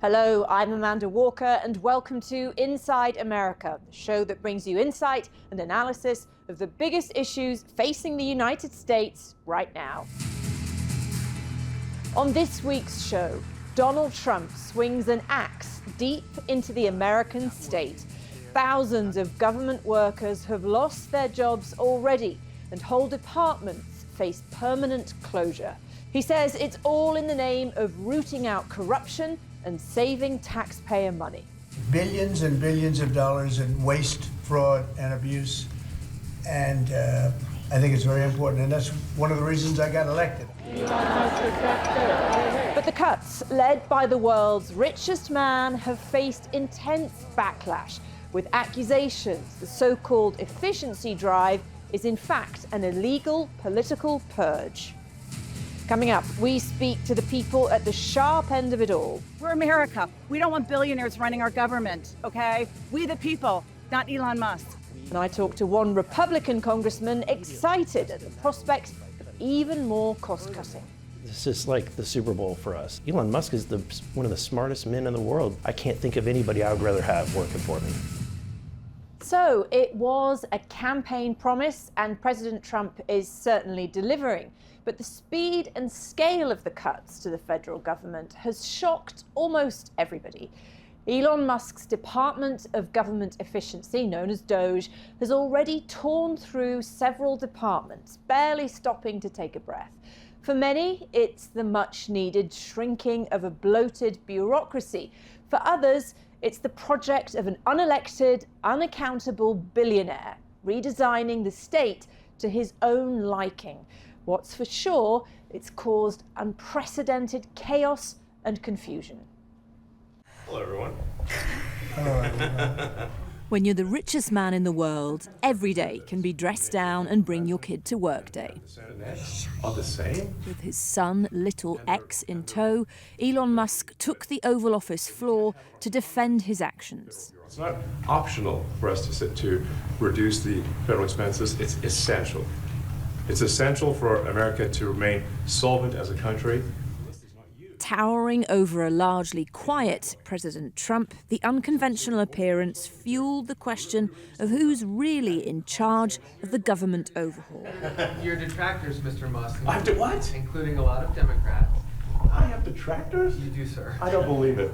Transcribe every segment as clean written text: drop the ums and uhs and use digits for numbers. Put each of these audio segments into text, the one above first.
Hello, I'm Amanda Walker, and welcome to Inside America, the show that brings you insight and analysis of the biggest issues facing the United States right now. On this week's show, Donald Trump swings an axe deep into the American state. Thousands of government workers have lost their jobs already, and whole departments face permanent closure. He says it's all in the name of rooting out corruption and saving taxpayer money. Billions and billions of dollars in waste, fraud, and abuse. And I think it's very important, and that's one of the reasons I got elected. But the cuts, led by the world's richest man, have faced intense backlash, with accusations the so-called efficiency drive is in fact an illegal political purge. Coming up, we speak to the people at the sharp end of it all. We're America. We don't want billionaires running our government, okay? We the people, not Elon Musk. And I talked to one Republican congressman excited at the prospect of even more cost-cutting. This is like the Super Bowl for us. Elon Musk is one of the smartest men in the world. I can't think of anybody I would rather have working for me. So it was a campaign promise, and President Trump is certainly delivering. But the speed and scale of the cuts to the federal government has shocked almost everybody. Elon Musk's Department of Government Efficiency, known as Doge, has already torn through several departments, barely stopping to take a breath. For many, it's the much-needed shrinking of a bloated bureaucracy. For others, it's the project of an unelected, unaccountable billionaire, redesigning the state to his own liking. What's for sure, it's caused unprecedented chaos and confusion. Hello, everyone. When you're the richest man in the world, every day can be dress down and bring your kid to work day. All the same? With his son, little X, in tow, Elon Musk took the Oval Office floor to defend his actions. It's not optional for us to reduce the federal expenses, it's essential. It's essential for America to remain solvent as a country. Towering over a largely quiet President Trump, the unconventional appearance fueled the question of who's really in charge of the government overhaul. Your detractors, Mr. Musk. I have to what? Including a lot of Democrats. I have detractors? You do, sir. I don't believe it.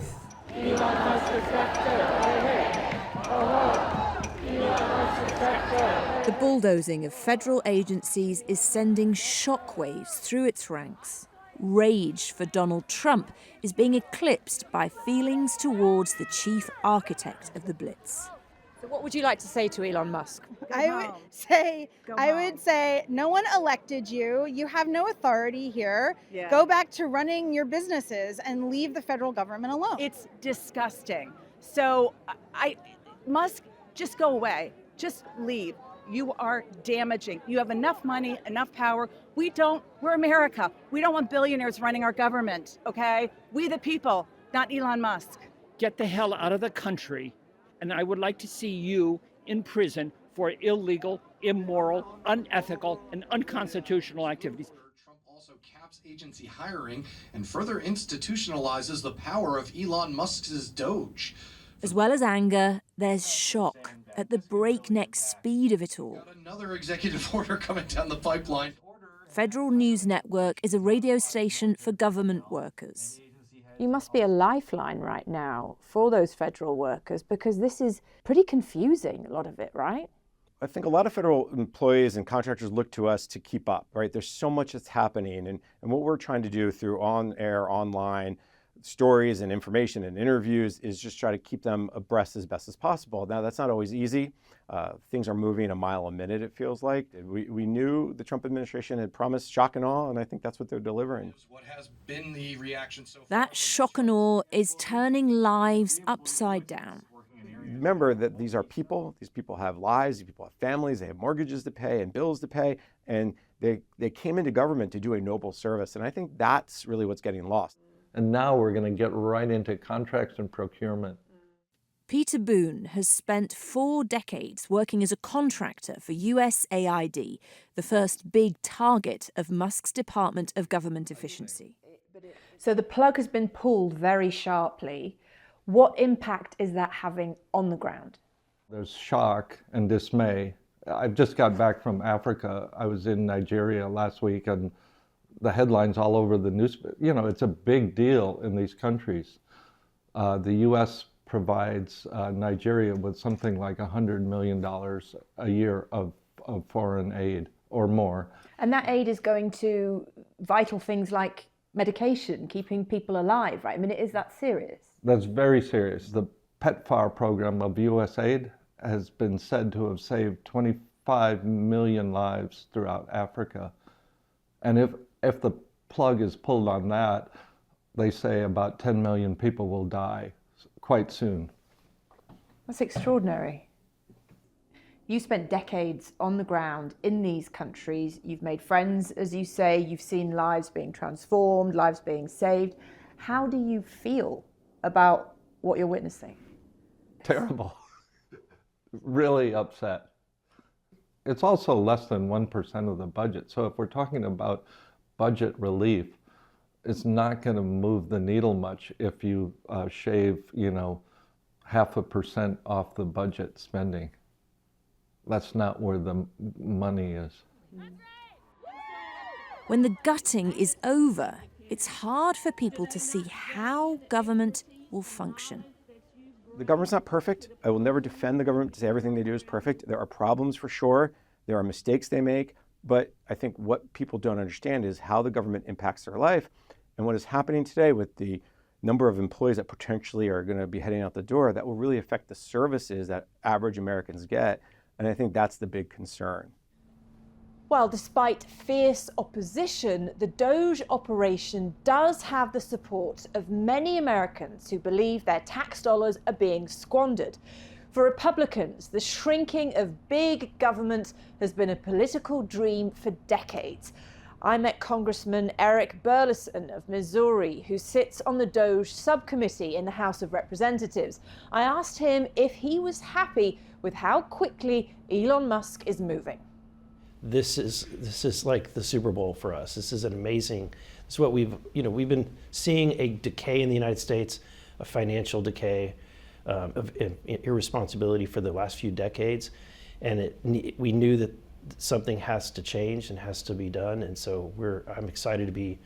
The bulldozing of federal agencies is sending shockwaves through its ranks. Rage for Donald Trump is being eclipsed by feelings towards the chief architect of the Blitz. So what would you like to say to Elon Musk? I would say, no one elected you. You have no authority here. Yeah. Go back to running your businesses and leave the federal government alone. It's disgusting. So, Musk, just go away. Just leave. You are damaging. You have enough money, enough power. We're America. We don't want billionaires running our government, okay? We the people, not Elon Musk. Get the hell out of the country, and I would like to see you in prison for illegal, immoral, unethical, and unconstitutional activities. Trump also caps agency hiring and further institutionalizes the power of Elon Musk's Doge. As well as anger, there's shock at the breakneck speed of it all. Another executive order coming down the pipeline. Federal News Network is a radio station for government workers. You must be a lifeline right now for those federal workers, because this is pretty confusing, a lot of it, right? I think a lot of federal employees and contractors look to us to keep up, right? There's so much that's happening, and what we're trying to do through on-air, online stories and information and interviews is just try to keep them abreast as best as possible. Now, that's not always easy. Things are moving a mile a minute, it feels like. We knew the Trump administration had promised shock and awe, and I think that's what they're delivering. What has been the reaction so far? That shock and awe is turning lives upside down. Remember that these are people. These people have lives. These people have families. They have mortgages to pay and bills to pay. And they came into government to do a noble service. And I think that's really what's getting lost. And now we're going to get right into contracts and procurement. Peter Boone has spent 4 decades working as a contractor for USAID, the first big target of Musk's Department of Government Efficiency. So the plug has been pulled very sharply. What impact is that having on the ground? There's shock and dismay. I've just got back from Africa. I was in Nigeria last week, and the headlines all over the news. You know, it's a big deal in these countries. The U.S. provides Nigeria with something like $100 million a year of foreign aid or more. And that aid is going to vital things like medication, keeping people alive, right? I mean, is that serious? That's very serious. The PEPFAR program of USAID has been said to have saved 25 million lives throughout Africa. And if the plug is pulled on that, they say about 10 million people will die quite soon. That's extraordinary. You spent decades on the ground in these countries. You've made friends, as you say. You've seen lives being transformed, lives being saved. How do you feel about what you're witnessing? Terrible. Really upset. It's also less than 1% of the budget. So if we're talking about budget relief, it's not going to move the needle much if you shave, 0.5% off the budget spending. That's not where the money is. When the gutting is over, it's hard for people to see how government will function. The government's not perfect. I will never defend the government to say everything they do is perfect. There are problems for sure. There are mistakes they make. But I think what people don't understand is how the government impacts their life. And what is happening today with the number of employees that potentially are going to be heading out the door, that will really affect the services that average Americans get. And I think that's the big concern. Well, despite fierce opposition, the Doge operation does have the support of many Americans who believe their tax dollars are being squandered. For Republicans, the shrinking of big government has been a political dream for decades. I met Congressman Eric Burleson of Missouri, who sits on the Doge subcommittee in the House of Representatives. I asked him if he was happy with how quickly Elon Musk is moving. This is like the Super Bowl for us. This is an amazing. This is what we've been seeing, a decay in the United States, a financial decay, of irresponsibility for the last few decades, and we knew that something has to change and has to be done, and so I'm excited to be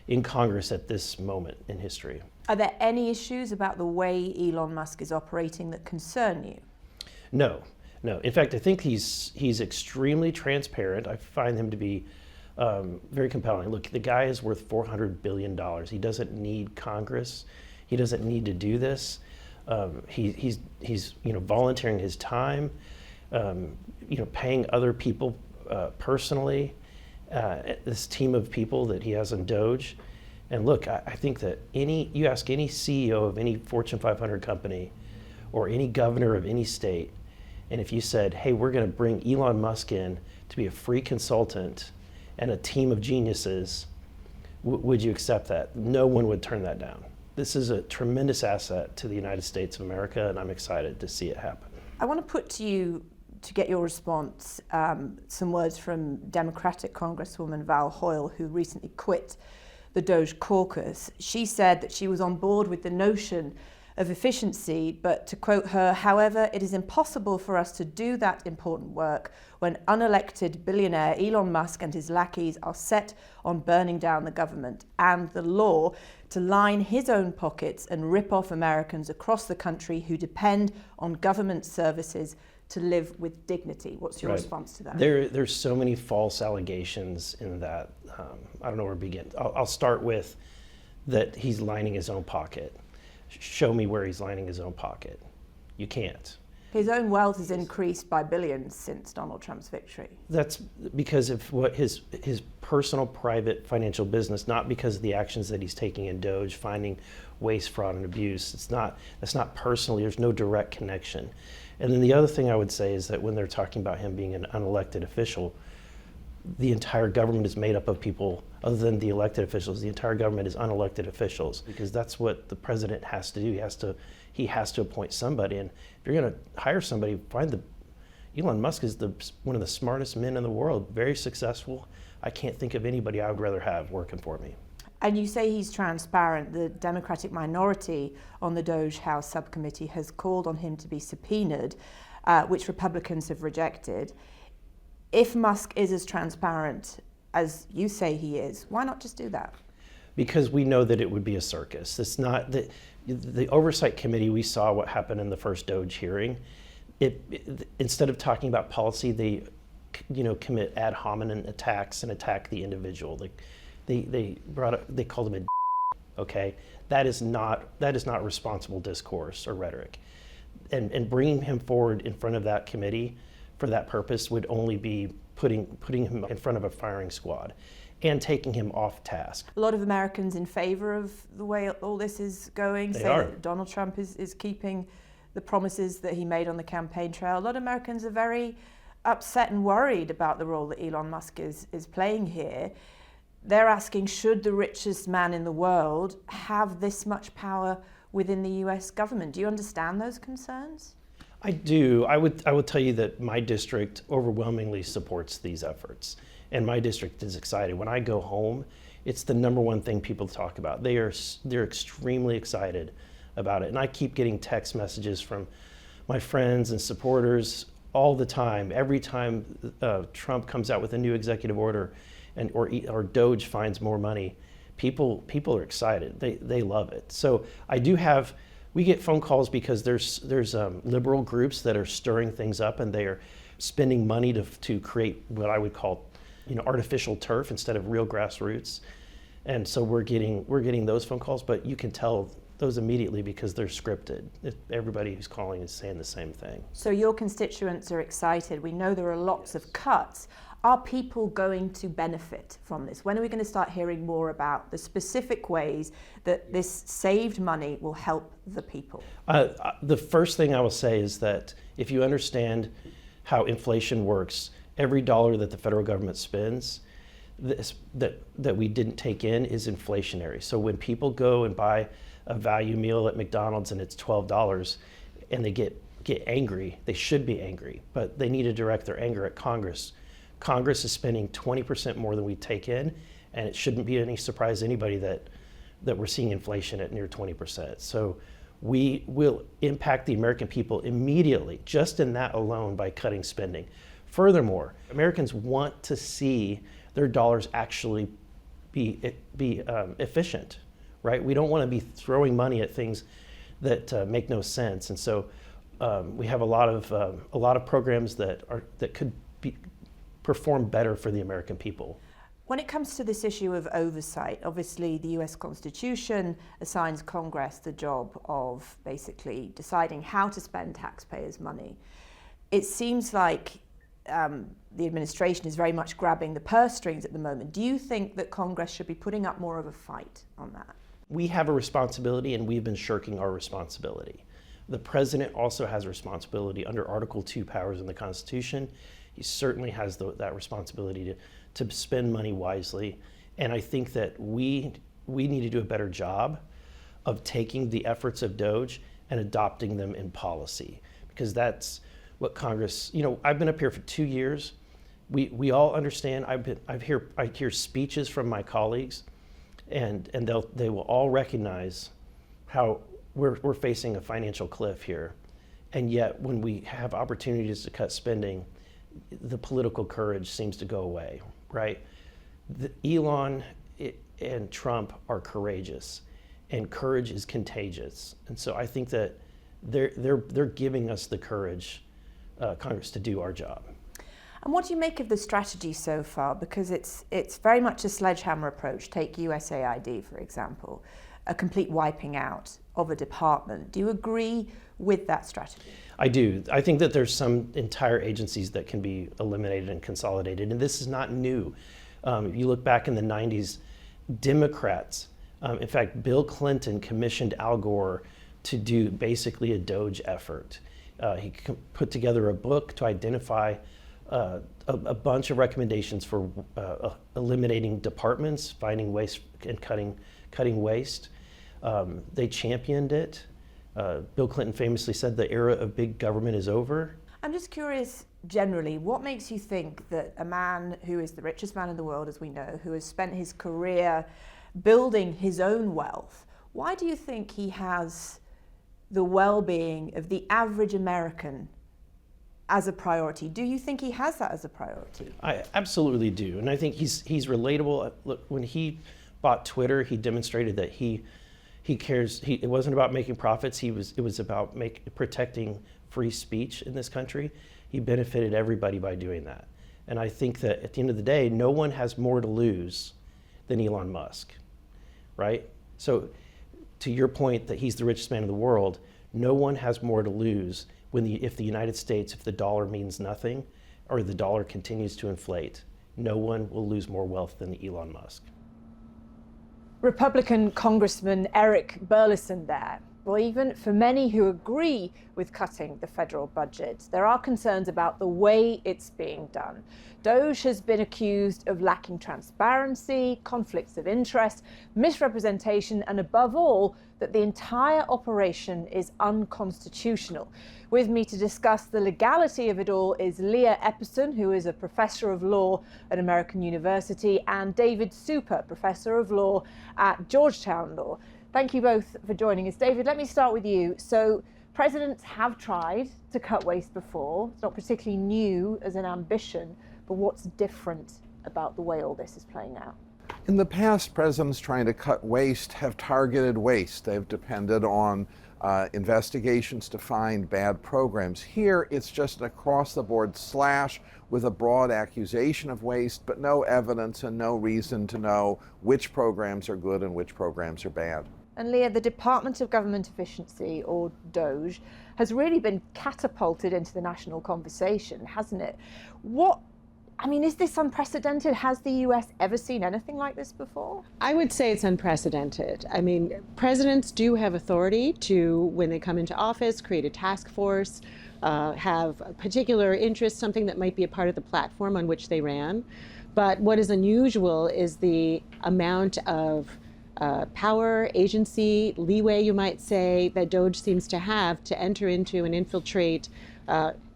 in Congress at this moment in history. Are there any issues about the way Elon Musk is operating that concern you? No. In fact, I think he's extremely transparent. I find him to be very compelling. Look, the guy is worth $400 billion. He doesn't need Congress. He doesn't need to do this. He's volunteering his time, paying other people personally, this team of people that he has on Doge. And look, I think that you ask any CEO of any Fortune 500 company or any governor of any state, and if you said, hey, we're going to bring Elon Musk in to be a free consultant and a team of geniuses, would you accept that? No one would turn that down. This is a tremendous asset to the United States of America, and I'm excited to see it happen. I want to put to you, to get your response, some words from Democratic Congresswoman Val Hoyle, who recently quit the Doge caucus. She said that she was on board with the notion of efficiency, but to quote her, however, it is impossible for us to do that important work when unelected billionaire Elon Musk and his lackeys are set on burning down the government and the law to line his own pockets and rip off Americans across the country who depend on government services to live with dignity. What's your response to that? There's so many false allegations in that. I don't know where to begin. I'll start with that he's lining his own pocket. Show me where he's lining his own pocket. You can't. His own wealth has increased by billions since Donald Trump's victory. That's because of what his personal, private financial business, not because of the actions that he's taking in Doge, finding waste, fraud, and abuse. That's not personally. There's no direct connection. And then the other thing I would say is that when they're talking about him being an unelected official, the entire government is made up of people other than the elected officials. The entire government is unelected officials, because that's what the president has to do. He has to appoint somebody. And if you're going to hire somebody, Elon Musk is one of the smartest men in the world, very successful. I can't think of anybody I would rather have working for me. And you say he's transparent. The Democratic minority on the Doge House subcommittee has called on him to be subpoenaed, which Republicans have rejected. If Musk is as transparent as you say he is, why not just do that? Because we know that it would be a circus. It's not the Oversight Committee, we saw what happened in the first Doge hearing. Instead of talking about policy, they commit ad hominem attacks and attack the individual. They called him a okay? That is not responsible discourse or rhetoric. And bringing him forward in front of that committee for that purpose would only be putting him in front of a firing squad and taking him off task. A lot of Americans in favor of the way all this is going say that Donald Trump is keeping the promises that he made on the campaign trail. A lot of Americans are very upset and worried about the role that Elon Musk is playing here. They're asking, should the richest man in the world have this much power within the US government? Do you understand those concerns? I do. I would tell you that my district overwhelmingly supports these efforts, and my district is excited. When I go home, it's the number one thing people talk about. They're extremely excited about it, and I keep getting text messages from my friends and supporters all the time. Every time Trump comes out with a new executive order, or Doge finds more money, people are excited. They love it. So we get phone calls because there's liberal groups that are stirring things up, and they are spending money to create what I would call artificial turf instead of real grassroots. And so we're getting those phone calls, but you can tell those immediately because they're scripted. Everybody who's calling is saying the same thing. So your constituents are excited. We know there are lots of cuts. Are people going to benefit from this? When are we going to start hearing more about the specific ways that this saved money will help the people? The first thing I will say is that if you understand how inflation works, every dollar that the federal government spends that we didn't take in is inflationary. So when people go and buy a value meal at McDonald's and it's $12 and they get angry, they should be angry, but they need to direct their anger at Congress. Congress is spending 20% more than we take in, and it shouldn't be any surprise to anybody that we're seeing inflation at near 20%. So we will impact the American people immediately, just in that alone, by cutting spending. Furthermore, Americans want to see their dollars actually be efficient, right? We don't want to be throwing money at things that make no sense, and so we have a lot of programs that could perform better for the American people. When it comes to this issue of oversight, obviously the US Constitution assigns Congress the job of basically deciding how to spend taxpayers' money. It seems like the administration is very much grabbing the purse strings at the moment. Do you think that Congress should be putting up more of a fight on that? We have a responsibility, and we've been shirking our responsibility. The president also has a responsibility under Article 2 powers in the Constitution. He certainly has that responsibility to spend money wisely. And I think that we need to do a better job of taking the efforts of Doge and adopting them in policy, because that's what Congress, I've been up here for 2 years. We all understand. I hear speeches from my colleagues, and they will all recognize how we're facing a financial cliff here. And yet when we have opportunities to cut spending, the political courage seems to go away, right? Elon and Trump are courageous, and courage is contagious. And so I think that they're giving us the courage, Congress, to do our job. And what do you make of the strategy so far? Because it's very much a sledgehammer approach. Take USAID, for example, a complete wiping out of a department. Do you agree with that strategy? I do. I think that there's some entire agencies that can be eliminated and consolidated, and this is not new. If you look back in the 90s, Democrats, in fact, Bill Clinton commissioned Al Gore to do basically a Doge effort. He put together a book to identify a bunch of recommendations for eliminating departments, finding waste and cutting waste. They championed it. Bill Clinton famously said the era of big government is over. I'm just curious, generally, what makes you think that a man who is the richest man in the world, as we know, who has spent his career building his own wealth. Why do you think he has the well-being of the average American as a priority? Do you think he has that as a priority? I absolutely do, and I think he's relatable. Look, when he bought Twitter, he demonstrated that he cares. It wasn't about making profits. It was about protecting free speech in this country. He benefited everybody by doing that, and I think that at the end of the day, no one has more to lose than Elon Musk, right? So, to your point that he's the richest man in the world, no one has more to lose if the United States, if the dollar means nothing, or the dollar continues to inflate. No one will lose more wealth than Elon Musk. Republican Congressman Eric Burlison there. Well, even for many who agree with cutting the federal budget, there are concerns about the way it's being done. Doge has been accused of lacking transparency, conflicts of interest, misrepresentation, and above all, that the entire operation is unconstitutional. With me to discuss the legality of it all is Leah Epperson, who is a professor of law at American University, and David Super, professor of law at Georgetown Law. Thank you both for joining us. David, let me start with you. So presidents have tried to cut waste before. It's not particularly new as an ambition, but what's different about the way all this is playing out? In the past, presidents trying to cut waste have targeted waste. They've depended on investigations to find bad programs. Here, it's just an across-the-board slash with a broad accusation of waste, but no evidence and no reason to know which programs are good and which programs are bad. And Leah, the Department of Government Efficiency, or Doge, has really been catapulted into the national conversation, hasn't it? Is this unprecedented? Has the US ever seen anything like this before? I would say it's unprecedented. Presidents do have authority to, when they come into office, create a task force, have a particular interest, something that might be a part of the platform on which they ran. But what is unusual is the amount of power, agency, leeway, you might say, that Doge seems to have to enter into and infiltrate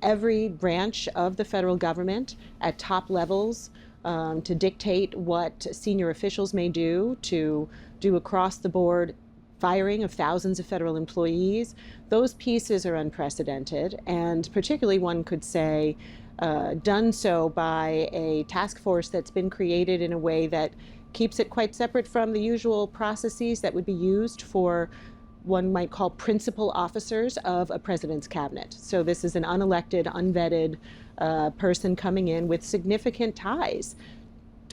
every branch of the federal government at top levels, to dictate what senior officials may do, to do across the board firing of thousands of federal employees. Those pieces are unprecedented, and particularly one could say done so by a task force that's been created in a way that keeps it quite separate from the usual processes that would be used for one might call principal officers of a president's cabinet. So this is an unelected, unvetted person coming in with significant ties,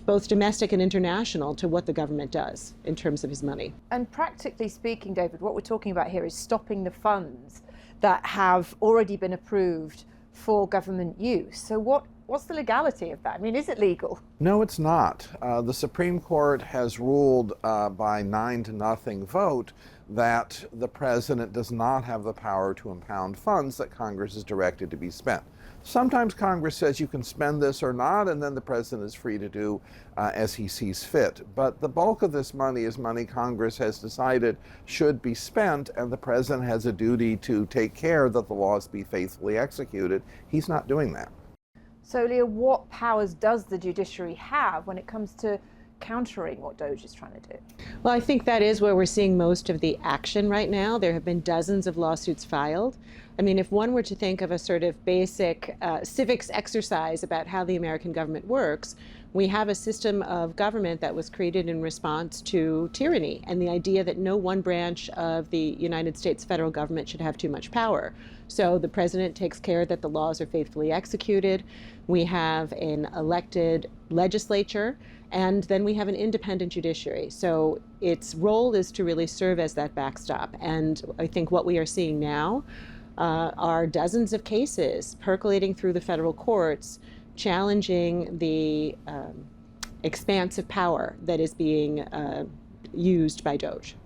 both domestic and international, to what the government does in terms of his money. And practically speaking, David, what we're talking about here is stopping the funds that have already been approved for government use. So what's the legality of that? Is it legal? No, it's not. The Supreme Court has ruled by 9-0 vote that the president does not have the power to impound funds that Congress is directed to be spent. Sometimes Congress says you can spend this or not, and then the president is free to do as he sees fit. But the bulk of this money is money Congress has decided should be spent, and the president has a duty to take care that the laws be faithfully executed. He's not doing that. So, Leah, what powers does the judiciary have when it comes to countering what Doge is trying to do? Well, I think that is where we're seeing most of the action right now. There have been dozens of lawsuits filed. If one were to think of a sort of basic civics exercise about how the American government works, we have a system of government that was created in response to tyranny and the idea that no one branch of the United States federal government should have too much power. So the president takes care that the laws are faithfully executed. We have an elected legislature, and then we have an independent judiciary. So its role is to really serve as that backstop. And I think what we are seeing now are dozens of cases percolating through the federal courts challenging the expansive power that is being used by Doge.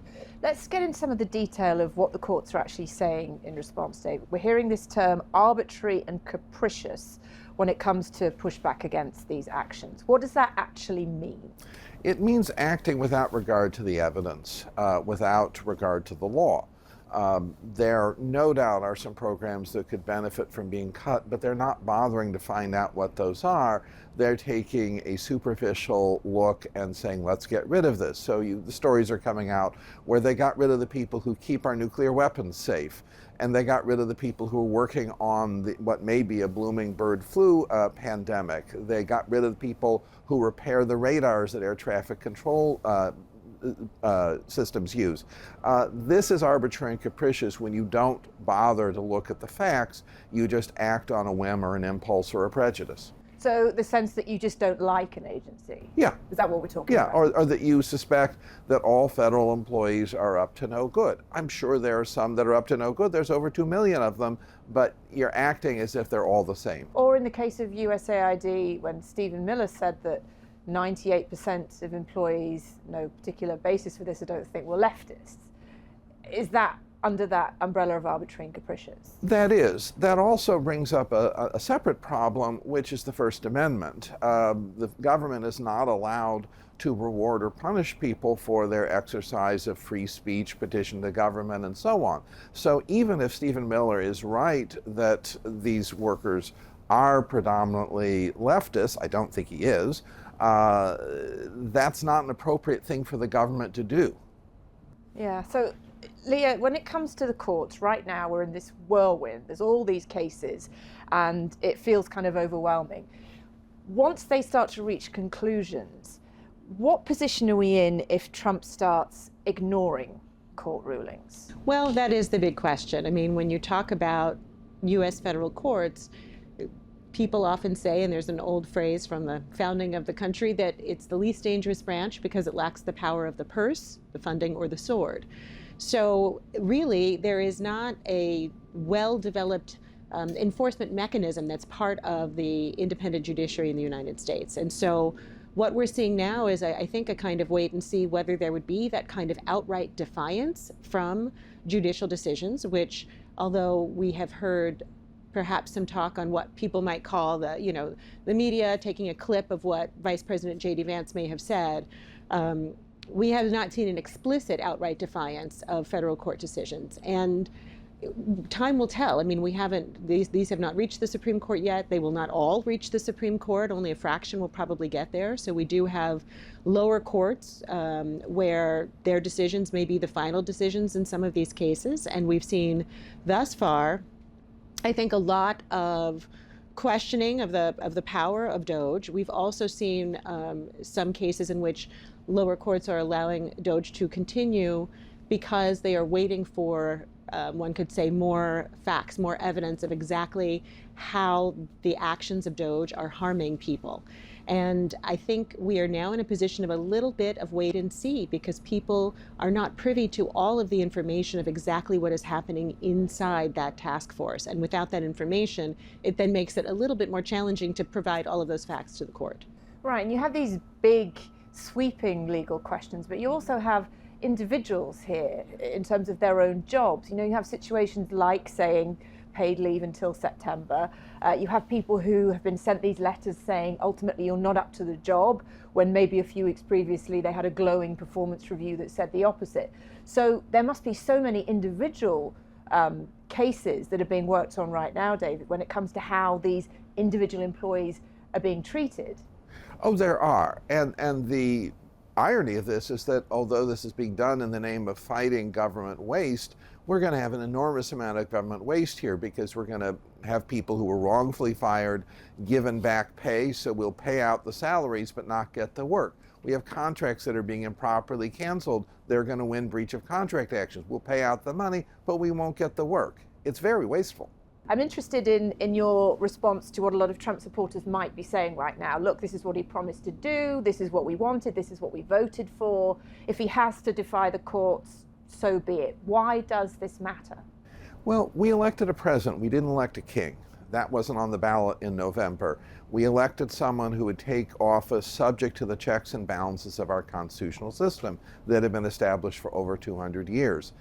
Let's get into some of the detail of what the courts are actually saying in response, David. We're hearing this term arbitrary and capricious when it comes to pushback against these actions. What does that actually mean? It means acting without regard to the evidence, without regard to the law. There no doubt are some programs that could benefit from being cut, but they're not bothering to find out what those are. They're taking a superficial look and saying, let's get rid of this. So the stories are coming out where they got rid of the people who keep our nuclear weapons safe, and they got rid of the people who are working on what may be a blooming bird flu pandemic. They got rid of the people who repair the radars that air traffic control systems use. This is arbitrary and capricious when you don't bother to look at the facts. You just act on a whim or an impulse or a prejudice. So the sense that you just don't like an agency? Yeah. Is that what we're talking about? Yeah, or that you suspect that all federal employees are up to no good. I'm sure there are some that are up to no good. There's over 2 million of them, but you're acting as if they're all the same. Or in the case of USAID, when Stephen Miller said that 98% of employees, no particular basis for this, I don't think, were leftists. Is that under that umbrella of arbitrary and capricious? That is. That also brings up a separate problem, which is the First Amendment. The government is not allowed to reward or punish people for their exercise of free speech, petition the government, and so on. So even if Stephen Miller is right that these workers are predominantly leftists, I don't think he is, that's not an appropriate thing for the government to do. Yeah, so Leah, when it comes to the courts, right now we're in this whirlwind. There's all these cases and it feels kind of overwhelming. Once they start to reach conclusions, what position are we in if Trump starts ignoring court rulings? Well, that is the big question. I mean, when you talk about U.S. federal courts, people often say, and there's an old phrase from the founding of the country, that it's the least dangerous branch because it lacks the power of the purse, the funding, or the sword. So really, there is not a well-developed enforcement mechanism that's part of the independent judiciary in the United States. And so what we're seeing now is, I think, a kind of wait and see whether there would be that kind of outright defiance from judicial decisions, which, although we have heard perhaps some talk on what people might call the media taking a clip of what Vice President J.D. Vance may have said, we have not seen an explicit outright defiance of federal court decisions. And time will tell. I mean, these have not reached the Supreme Court yet. They will not all reach the Supreme Court. Only a fraction will probably get there. So we do have lower courts where their decisions may be the final decisions in some of these cases. And we've seen thus far, I think, a lot of questioning of the power of Doge. We've also seen some cases in which lower courts are allowing Doge to continue because they are waiting for, one could say, more facts, more evidence of exactly how the actions of Doge are harming people. And I think we are now in a position of a little bit of wait and see, because people are not privy to all of the information of exactly what is happening inside that task force. And without that information, it then makes it a little bit more challenging to provide all of those facts to the court. Right, and you have these big, sweeping legal questions, but you also have individuals here in terms of their own jobs. You know, you have situations like saying paid leave until September. You have people who have been sent these letters saying ultimately you're not up to the job, when maybe a few weeks previously they had a glowing performance review that said the opposite. So there must be so many individual cases that are being worked on right now, David, when it comes to how these individual employees are being treated. Oh, there are. And the irony of this is that although this is being done in the name of fighting government waste, we're going to have an enormous amount of government waste here, because we're going to have people who were wrongfully fired given back pay, so we'll pay out the salaries but not get the work. We have contracts that are being improperly canceled. They're going to win breach of contract actions. We'll pay out the money, but we won't get the work. It's very wasteful. I'm interested in your response to what a lot of Trump supporters might be saying right now. Look, this is what he promised to do. This is what we wanted. This is what we voted for. If he has to defy the courts, so be it. Why does this matter? Well, we elected a president. We didn't elect a king. That wasn't on the ballot in November. We elected someone who would take office subject to the checks and balances of our constitutional system that have been established for over 200 years.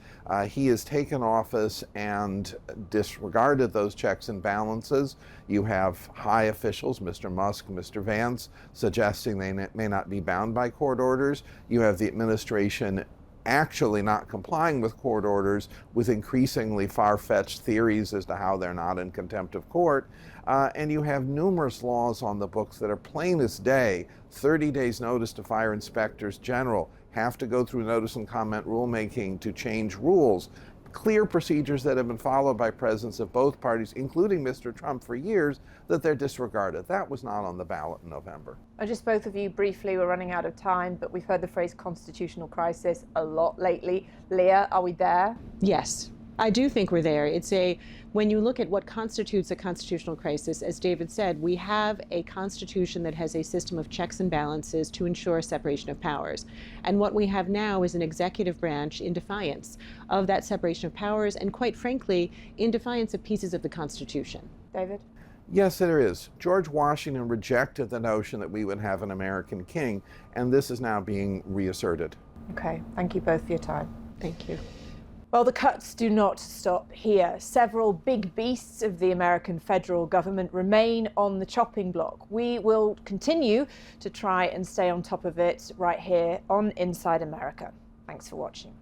He has taken office and disregarded those checks and balances. You have high officials, Mr. Musk, Mr. Vance, suggesting they may not be bound by court orders. You have the administration actually not complying with court orders with increasingly far-fetched theories as to how they're not in contempt of court. And you have numerous laws on the books that are plain as day. 30 days notice to fire inspectors general, have to go through notice and comment rulemaking to change rules. Clear procedures that have been followed by presidents of both parties, including Mr. Trump, for years, that they're disregarded. That was not on the ballot in November. Just both of you briefly, we're running out of time, but we've heard the phrase constitutional crisis a lot lately. Leah, are we there? Yes, I do think we're there. When you look at what constitutes a constitutional crisis, as David said, we have a constitution that has a system of checks and balances to ensure separation of powers. And what we have now is an executive branch in defiance of that separation of powers and, quite frankly, in defiance of pieces of the Constitution. David? Yes, there is. George Washington rejected the notion that we would have an American king, and this is now being reasserted. Okay, thank you both for your time. Thank you. Well, the cuts do not stop here. Several big beasts of the American federal government remain on the chopping block. We will continue to try and stay on top of it right here on Inside America. Thanks for watching.